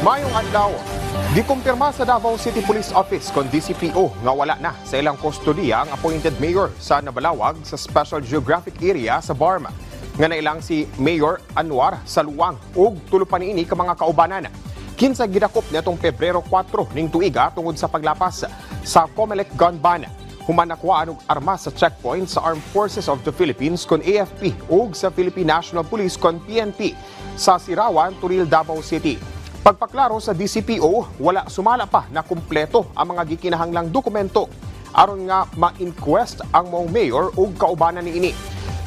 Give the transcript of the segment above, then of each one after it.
Mayong adlaw, gikumpirma sa Davao City Police Office kon DCPO nga wala na sa ilang kustodiya ang appointed mayor sa Nabalawag sa Special Geographic Area sa Barma. Nga nailang si Mayor Anwar Saluang ug tulo pa niini ka mga kaubanan. Kinsa gidakop nitong Pebrero 4 ning tuiga tungod sa paglapas sa Comelec gun ban. Human nakuhaan og armas sa checkpoint sa Armed Forces of the Philippines kon AFP ug sa Philippine National Police kon PNP sa Sirawan, Turil, Davao City. Pagpaklaro sa DCPO, wala sumala pa na kumpleto ang mga gikinahanglang dokumento aron nga ma-inquest ang mong mayor ug kaubanan niini.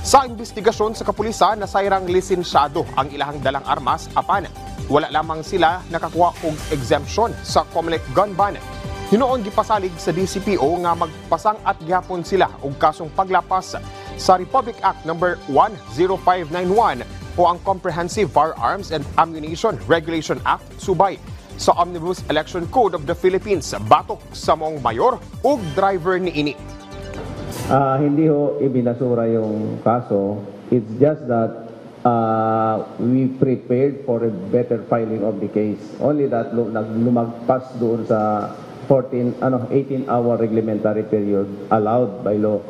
Sa investigasyon sa kapulisan, nasayrang lisensyado ang ilahang dalang armas apan wala lamang sila nakakuha og exemption sa Comelec gun ban. Hinuon gipasalig sa DCPO nga magpasang-at gyapon sila og kasong paglapas sa Republic Act No. 10591 o ang Comprehensive Firearms and Ammunition Regulation Act subay sa Omnibus Election Code of the Philippines batok sa mong mayor ug driver niini. Hindi ho ibinasura yung kaso. It's just that we prepared for a better filing of the case. Only that lumagpas doon sa 18-hour reglementary period allowed by law.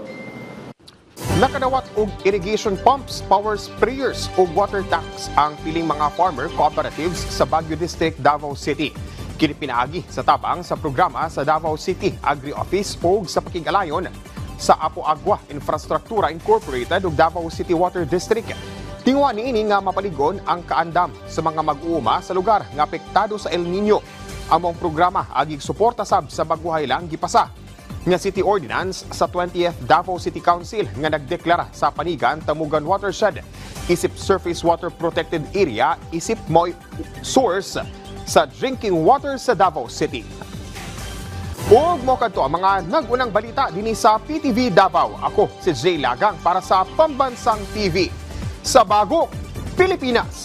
Nakadawat og irrigation pumps, power sprayers ug water tanks ang piling mga farmer cooperatives sa Baguio District, Davao City. Kini pinaagi sa tabang sa programa sa Davao City Agri Office ug sa pakigalayon sa Apo Agua Infrastruktura Incorporated ug Davao City Water District. Tingwa niini nga mapaligon ang kaandam sa mga mag-uuma sa lugar nga apektado sa El Nino. Among programa agig suporta sab sa baguhay lang gipasa nga City Ordinance sa 20th Davao City Council nga nagdeklara sa Panigan Tamugan Watershed isip Surface Water Protected Area isip moy source sa drinking water sa Davao City. Ug mo kadto ang mga nagunang balita dinhi sa PTV Davao. Ako si Jay Lagang para sa Pambansang TV sa Bagong Pilipinas.